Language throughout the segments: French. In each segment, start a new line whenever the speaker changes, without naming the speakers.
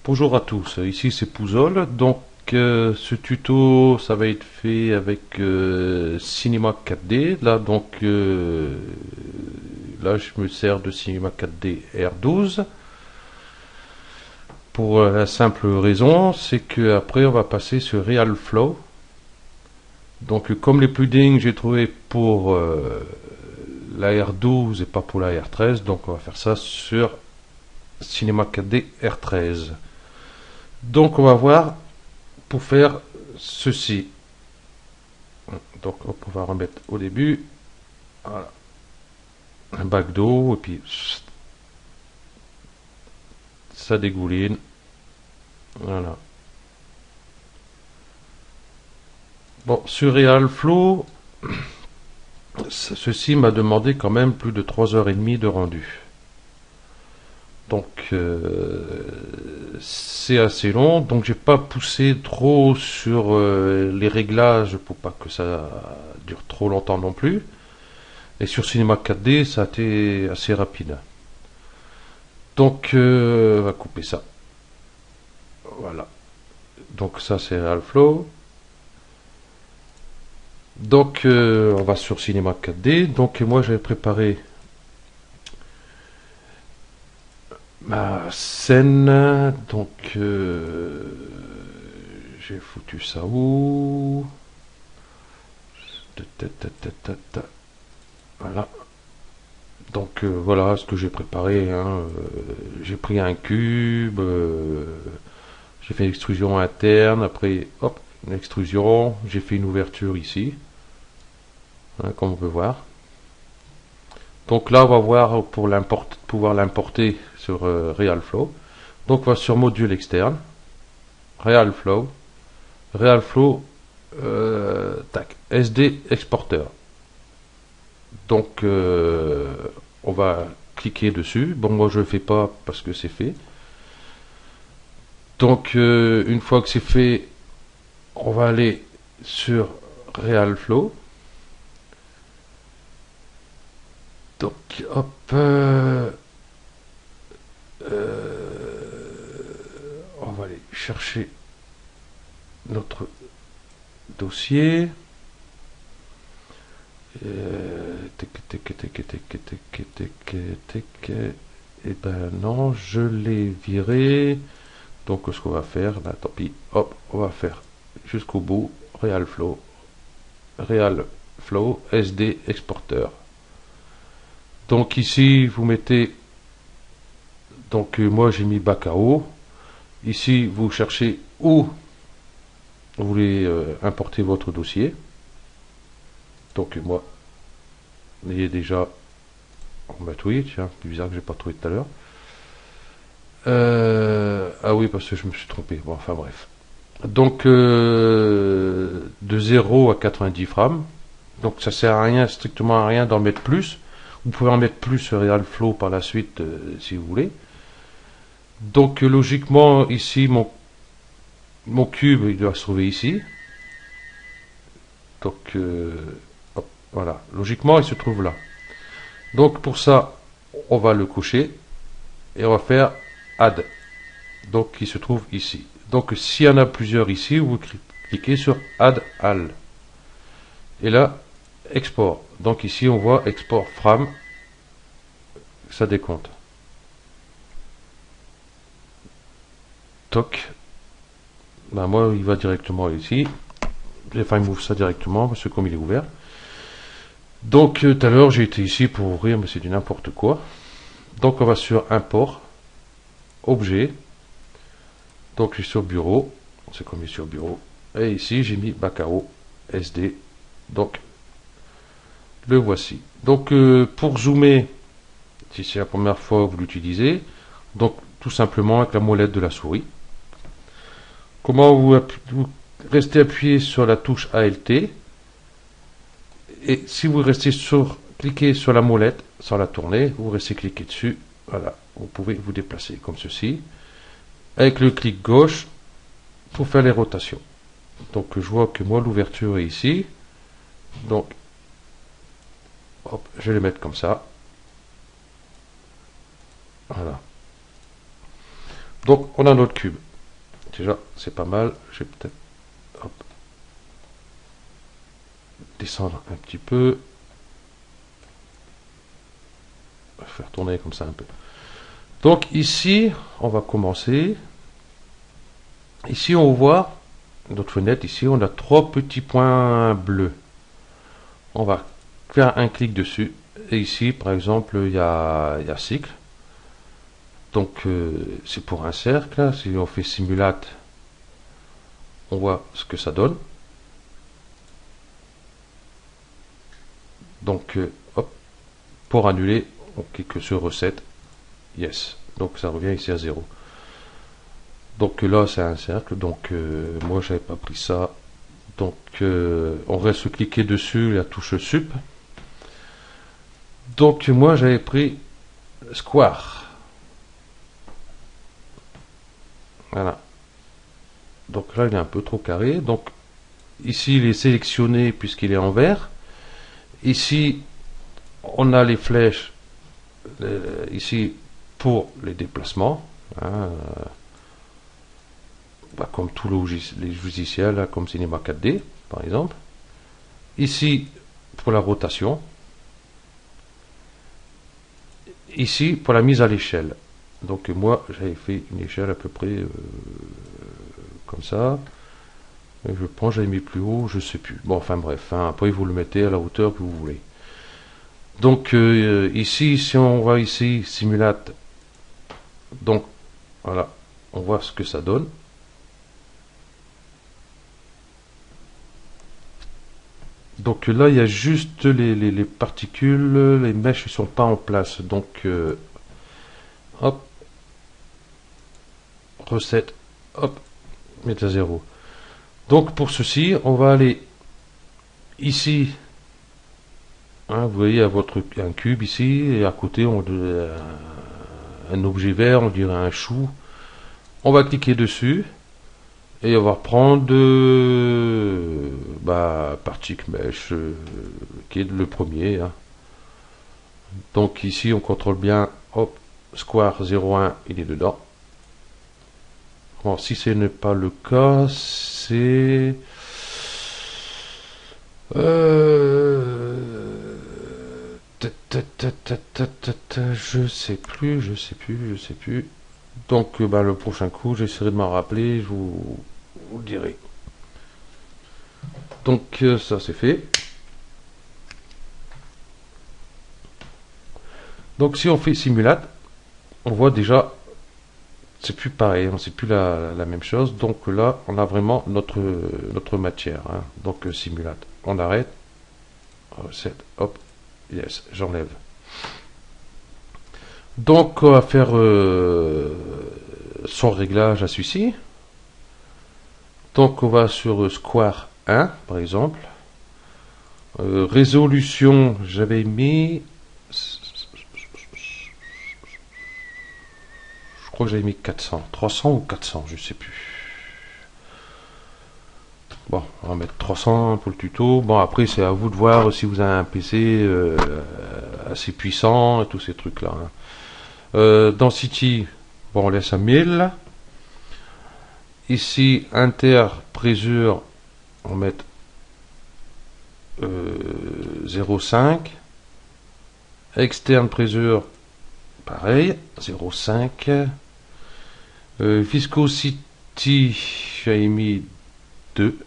Bonjour à tous, ici c'est Pouzol. Donc ce tuto ça va être fait avec Cinema 4D. Là je me sers de Cinema 4D R12 pour la simple raison c'est que après on va passer sur RealFlow. Donc comme les plugins j'ai trouvé pour la R12 et pas pour la R13, donc on va faire ça sur Cinema 4D R13. Donc on va voir pour faire ceci. Donc on va remettre au début, voilà, un bac d'eau et puis ça dégouline. Voilà. Bon, sur RealFlow, ceci m'a demandé quand même plus de 3h30 de rendu. Donc c'est assez long, donc j'ai pas poussé trop sur les réglages pour pas que ça dure trop longtemps non plus. Et sur Cinema 4D, ça a été assez rapide. Donc on va couper ça. Voilà. Donc ça c'est RealFlow. Donc on va sur Cinema 4D. Donc moi j'ai préparé ma scène. Donc j'ai foutu ça où? Voilà. Donc voilà ce que j'ai préparé. J'ai pris un cube, j'ai fait une extrusion interne, après hop, une extrusion, j'ai fait une ouverture ici, hein, comme on peut voir. Donc là on va voir pour pouvoir l'importer sur RealFlow. Donc on va sur module externe, RealFlow, RealFlow, tac, SD exporteur. Donc on va cliquer dessus. Bon, moi je le fais pas parce que c'est fait. Donc une fois que c'est fait, on va aller sur RealFlow. Donc hop, on va aller chercher notre dossier. Et ben non, je l'ai viré. Donc ce qu'on va faire, ben, tant pis, hop, on va faire jusqu'au bout, RealFlow, RealFlow SD exporteur. Donc ici vous mettez, donc moi j'ai mis bac à eau. Ici vous cherchez où vous voulez importer votre dossier. Donc moi, il est déjà en bas oui, tiens, c'est bizarre que j'ai pas trouvé tout à l'heure. Ah oui, parce que je me suis trompé. Bon, enfin bref. Donc de 0 à 90 frames. Donc ça sert à rien, strictement à rien d'en mettre plus. Vous pouvez en mettre plus sur RealFlow par la suite si vous voulez. Donc logiquement ici mon cube il doit se trouver ici. Donc hop, voilà, logiquement il se trouve là. Donc pour ça on va le coucher et on va faire add. Donc il se trouve ici. Donc s'il y en a plusieurs ici, vous cliquez sur add all. Et là, export. Donc ici on voit export frame. Ça décompte. Toc. Ben moi il va directement ici. Enfin il m'ouvre ça directement parce que comme il est ouvert. Donc tout à l'heure j'ai été ici pour ouvrir, mais c'est du n'importe quoi. Donc on va sur import, objet. Donc je suis sur bureau, c'est comme il est sur bureau. Et ici j'ai mis bac à eau SD. Donc le voici. Donc pour zoomer, si c'est la première fois que vous l'utilisez, donc tout simplement avec la molette de la souris. Comment vous restez appuyé sur la touche ALT. Et si vous restez cliquez sur la molette sans la tourner, vous restez cliqué dessus. Voilà, vous pouvez vous déplacer comme ceci. Avec le clic gauche pour faire les rotations. Donc je vois que moi l'ouverture est ici. Donc hop, je vais les mettre comme ça. Voilà. Donc on a notre cube. Déjà, c'est pas mal. Je vais peut-être descendre un petit peu. On va faire tourner comme ça un peu. Donc ici, on va commencer. Ici, on voit notre fenêtre. Ici, on a 3 petits points bleus. On va faire un clic dessus. Et ici, par exemple, il y a cycle. Donc, c'est pour un cercle. Si on fait simulate, on voit ce que ça donne. Donc, hop, pour annuler, on clique sur Reset. Yes. Donc, ça revient ici à 0. Donc là, c'est un cercle. Donc, moi, j'avais pas pris ça. Donc, on reste cliquer dessus, la touche Sup. Donc, moi, j'avais pris Square. Voilà. Donc là, il est un peu trop carré. Donc, ici, il est sélectionné puisqu'il est en vert. Ici, on a les flèches ici pour les déplacements. Hein, comme tous les logiciels, hein, comme Cinema 4D, par exemple. Ici, pour la rotation. Ici, pour la mise à l'échelle. Donc moi, j'avais fait une échelle à peu près comme ça. Et je pense que j'avais mis plus haut, je sais plus. Bon, enfin bref, hein, après vous le mettez à la hauteur que vous voulez. Donc ici, si on va ici, simulate, donc voilà, on voit ce que ça donne. Donc là, il y a juste les particules, les mèches ne sont pas en place. Donc, hop, recette, hop, mettre à 0. Donc pour ceci, on va aller ici. Hein, vous voyez un cube ici, et à côté, un objet vert, on dirait un chou. On va cliquer dessus. Et on va reprendre Particle Mesh, qui est le premier. Hein. Donc ici, on contrôle bien. Hop, Square 01, il est dedans. Bon, si ce n'est pas le cas, c'est... je sais plus. Donc, le prochain coup, j'essaierai de m'en rappeler, je vous le dirai. Donc, ça c'est fait. Donc, si on fait simulate, on voit déjà, c'est plus pareil, c'est plus la même chose. Donc là, on a vraiment notre matière. Hein. Donc, simulate. On arrête. Reset. Hop. Yes, j'enlève. Donc, on va faire son réglage à celui-ci. Donc, on va sur Square 1, par exemple. Résolution, j'avais mis... Je crois que j'avais mis 400. 300 ou 400, je sais plus. Bon, on va mettre 300 pour le tuto. Bon, après, c'est à vous de voir si vous avez un PC assez puissant et tous ces trucs-là. Hein. Density, bon, on laisse à 1000. Ici, interprésure, on va mettre 0,5. Externe présure, pareil, 0,5. Viscosity, j'ai mis 2.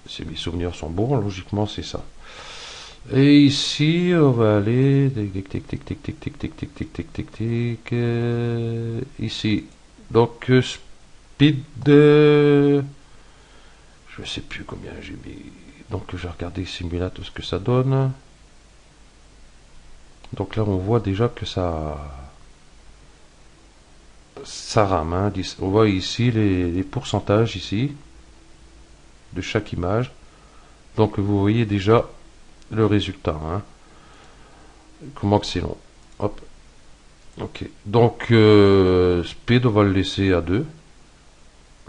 Si mes souvenirs sont bons, logiquement c'est ça. Et ici, on va aller... Ici. Donc, speed... je sais plus combien j'ai mis. Donc, je vais regarder simulate ce que ça donne. Donc là, on voit déjà que ça rame. Hein. On voit ici les pourcentages ici de chaque image. Donc vous voyez déjà le résultat. Hein. Comment que c'est long. Hop. Ok. Donc speed, on va le laisser à 2.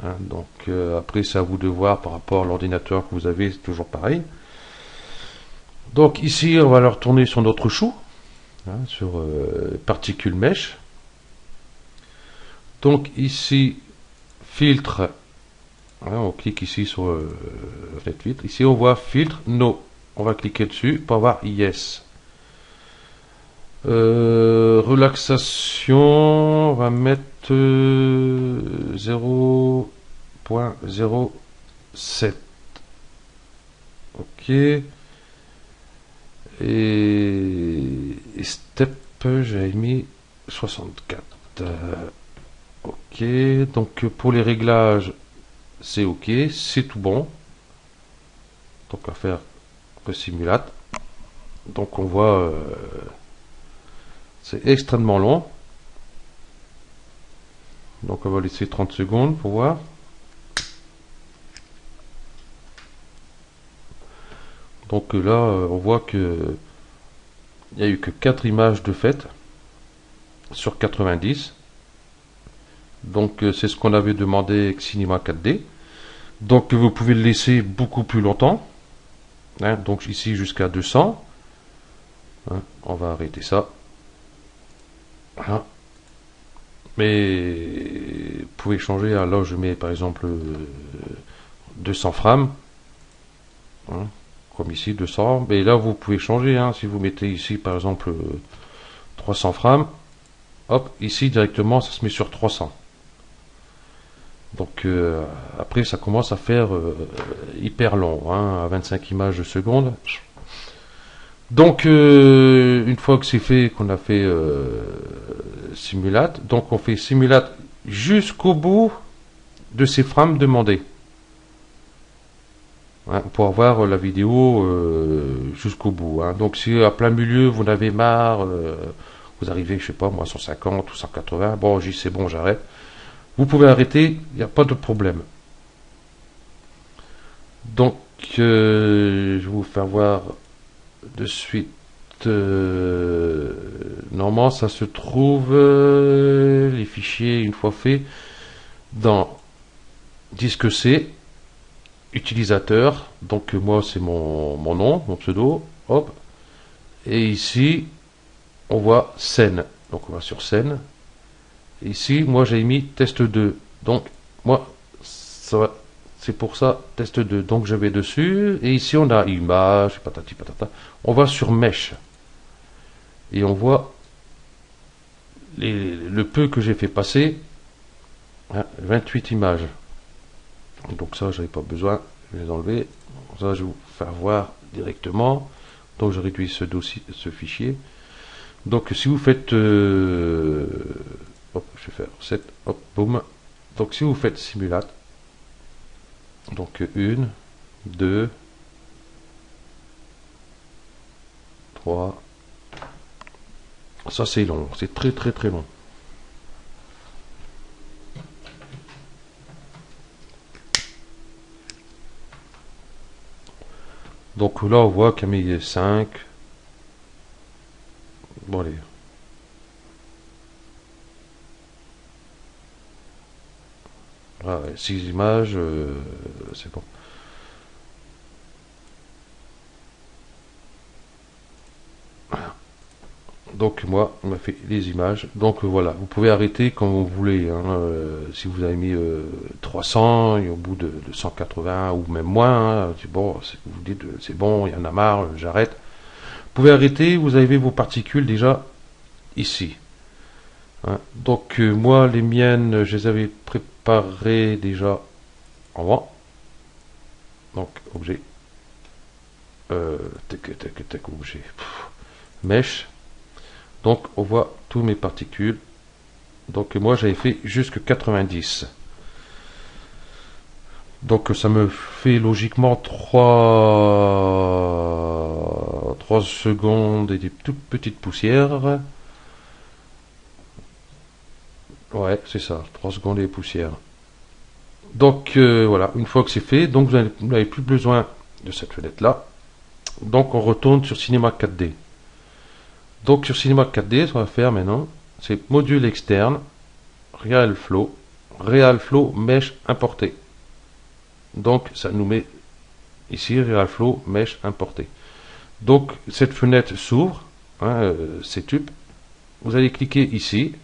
Hein. Donc après, c'est à vous de voir par rapport à l'ordinateur que vous avez. C'est toujours pareil. Donc ici, on va le retourner sur notre chou. Hein, sur particules mesh. Donc ici, filtre. On clique ici sur fenêtre filtre. Ici, on voit filtre no. On va cliquer dessus pour avoir yes. Relaxation, on va mettre 0.07. Ok. Et step, j'avais mis 64. Ok. Donc pour les réglages, c'est ok, c'est tout bon. Donc on va faire le simulate. Donc on voit, c'est extrêmement long. Donc on va laisser 30 secondes pour voir. Donc là, on voit que il n'y a eu que 4 images de fait sur 90. Donc c'est ce qu'on avait demandé avec Cinema 4D. Donc vous pouvez le laisser beaucoup plus longtemps. Hein, donc ici jusqu'à 200. Hein, on va arrêter ça. Voilà. Mais vous pouvez changer. Là je mets par exemple 200 frames. Hein, comme ici 200. Mais là vous pouvez changer. Hein, si vous mettez ici par exemple 300 frames. Hop, ici directement ça se met sur 300. Donc après ça commence à faire hyper long, hein, à 25 images de seconde. Donc une fois que c'est fait, qu'on a fait simulate, donc on fait simulate jusqu'au bout de ces frames demandées. Hein, pour avoir la vidéo jusqu'au bout. Hein. Donc si à plein milieu vous en avez marre, vous arrivez, je sais pas moi, 150 ou 180, bon j'y c'est bon, j'arrête. Vous pouvez arrêter, il n'y a pas de problème. Donc, je vais vous faire voir de suite. Normalement, ça se trouve, les fichiers, une fois faits, dans disque C, utilisateur. Donc, moi, c'est mon nom, mon pseudo. Hop. Et ici, on voit scène. Donc, on va sur scène. Ici, moi j'ai mis test 2. Donc, moi, c'est pour ça, test 2. Donc, je vais dessus. Et ici, on a image, patati patata. On va sur mesh. Et on voit le peu que j'ai fait passer. Hein, 28 images. Donc, ça, j'avais pas besoin. Je vais les enlever. Ça, je vais vous faire voir directement. Donc, je réduis ce dossier, ce fichier. Donc, si vous faites. Hop, je vais faire 7, hop, boum. Donc si vous faites simulate, donc 1, 2, 3, ça c'est long, c'est très très très long. Donc là on voit qu'il y a mis 5. Bon allez. Ah, 6 images, c'est bon. Donc moi, on m'a fait les images. Donc voilà, vous pouvez arrêter quand vous voulez. Hein, si vous avez mis 300 et au bout de 180 ou même moins, hein, c'est bon, vous dites c'est bon, il y en a marre, j'arrête. Vous pouvez arrêter, vous avez vos particules déjà ici. Hein. Donc moi, les miennes, je les avais préparées déjà en bas. Donc objet, objet, mesh. Donc on voit tous mes particules. Donc moi j'avais fait jusque 90. Donc ça me fait logiquement 3 secondes et des toutes petites poussières. Ouais, c'est ça, 3 secondes et des poussières. Donc voilà, une fois que c'est fait, donc vous n'avez plus besoin de cette fenêtre là. Donc on retourne sur Cinema 4D. Donc sur Cinema 4D, ce qu'on va faire maintenant, c'est module externe, RealFlow, RealFlow Mesh importé. Donc ça nous met ici RealFlow Mesh importé. Donc cette fenêtre s'ouvre, hein, Setup. Vous allez cliquer ici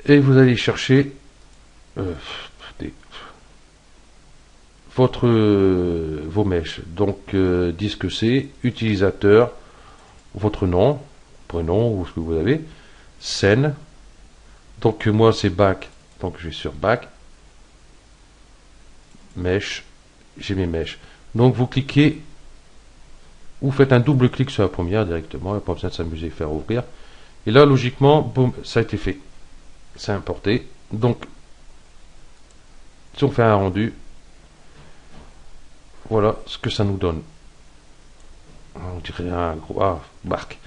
et vous allez chercher des- vos mèches. Donc, disque C, utilisateur, votre nom, prénom ou ce que vous avez, scène. Donc, moi, c'est back. Donc, je vais sur back, mèche, j'ai mes mèches. Donc, vous cliquez, vous faites un double clic sur la première directement, il n'y a pas besoin de s'amuser à faire ouvrir. Et là, logiquement, boum, ça a été fait. C'est importé. Donc, si on fait un rendu, voilà ce que ça nous donne. On dirait un gros marque.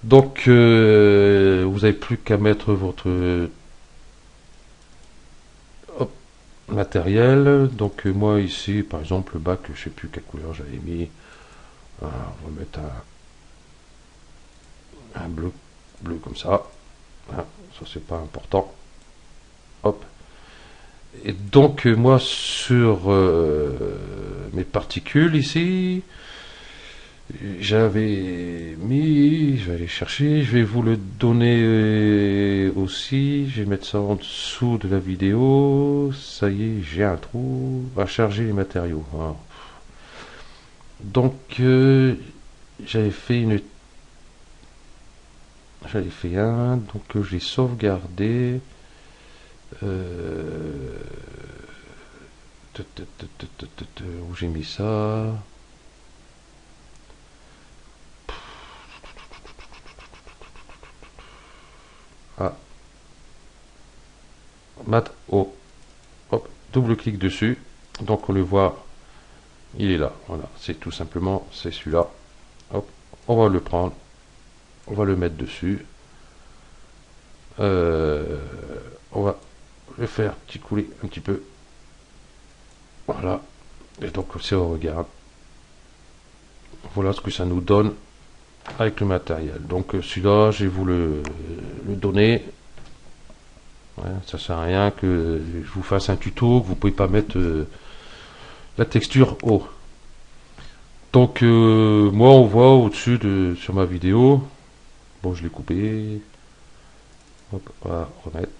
Donc, vous n'avez plus qu'à mettre votre hop, matériel. Donc, moi ici, par exemple, le bac, je sais plus quelle couleur j'avais mis. On va mettre un bleu, bleu comme ça. Ça, c'est pas important. Hop. Et donc, moi, sur mes particules ici, j'avais mis, je vais aller chercher, je vais vous le donner aussi, je vais mettre ça en dessous de la vidéo, ça y est, j'ai un trou, on va charger les matériaux. Voilà. Donc, j'avais fait un, donc je l'ai sauvegardé. Euh, Où j'ai mis ça? Ah, mat oh, hop, double clic dessus. Donc on le voit, il est là. Voilà, c'est tout simplement, c'est celui-là. Hop, on va le prendre, on va le mettre dessus. On va le faire petit couler un petit peu. Voilà. Et donc si on regarde, voilà ce que ça nous donne avec le matériel. Donc celui-là, je vais vous le donner. Ouais, ça sert à rien que je vous fasse un tuto, que vous pouvez pas mettre la texture haut. Donc moi on voit au-dessus sur ma vidéo. Bon, je l'ai coupé. Hop, on va remettre.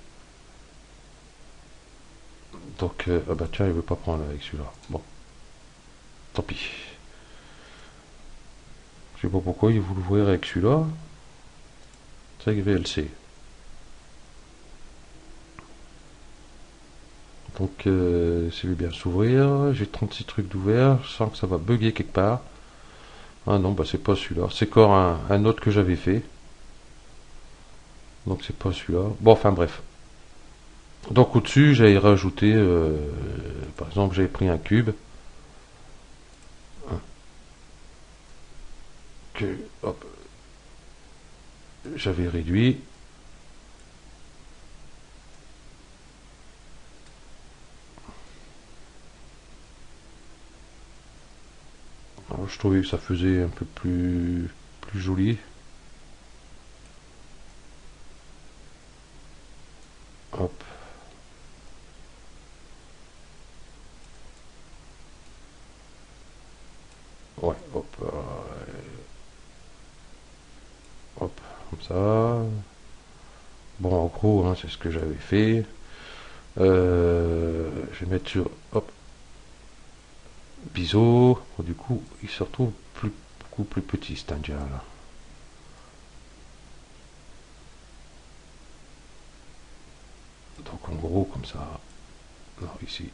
Donc ah bah tiens, il veut pas prendre avec celui-là. Bon, tant pis. Je sais pas pourquoi il voulait l'ouvrir avec celui-là. C'est avec VLC. Donc ça veut bien s'ouvrir. J'ai 36 trucs d'ouvert. Je sens que ça va bugger quelque part. Ah non, bah c'est pas celui-là. C'est encore un autre que j'avais fait. Donc c'est pas celui-là. Bon, enfin bref. Donc au-dessus, j'avais rajouté, par exemple, j'avais pris un cube. Que, hop, j'avais réduit. Alors, je trouvais que ça faisait un peu plus joli. Hop. Ouais, hop. Hop, comme ça. Bon, en gros, hein, c'est ce que j'avais fait. Je vais mettre sur, hop, biseau. Bon, du coup, il se retrouve beaucoup plus petit, cet indien là. Donc en gros, comme ça. Non, ici.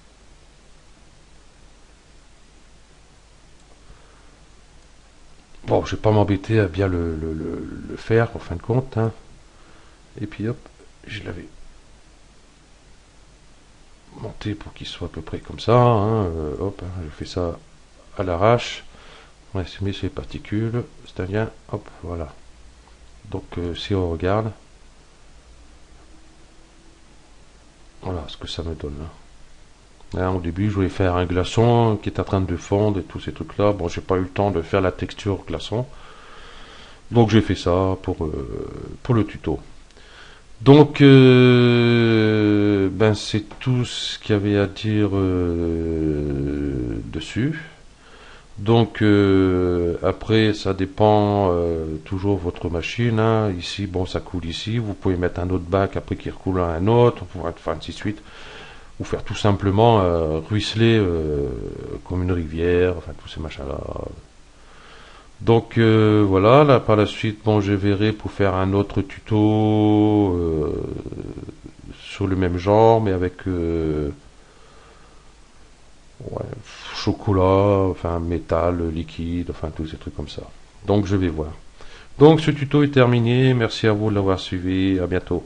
Bon, je vais pas m'embêter à bien le faire en fin de compte, hein. Et puis hop, je l'avais monté pour qu'il soit à peu près comme ça, hein. Hop, hein, je fais ça à l'arrache. On va estimer ces particules. C'est un lien, hop, voilà. Donc si on regarde, voilà ce que ça me donne là. Là, au début, je voulais faire un glaçon qui est en train de fondre et tous ces trucs-là. Bon, j'ai pas eu le temps de faire la texture glaçon. Donc j'ai fait ça pour le tuto. Donc, ben c'est tout ce qu'il y avait à dire dessus. Donc après ça dépend toujours votre machine, hein. Ici bon ça coule ici, vous pouvez mettre un autre bac après qui recoule à un autre, pour faire ainsi de suite, ou faire tout simplement ruisseler comme une rivière, enfin tous ces machins là. Donc voilà, là par la suite bon je verrai pour faire un autre tuto sur le même genre mais avec ouais, chocolat, enfin métal, liquide, enfin tous ces trucs comme ça. Donc je vais voir. Donc ce tuto est terminé, merci à vous de l'avoir suivi, à bientôt.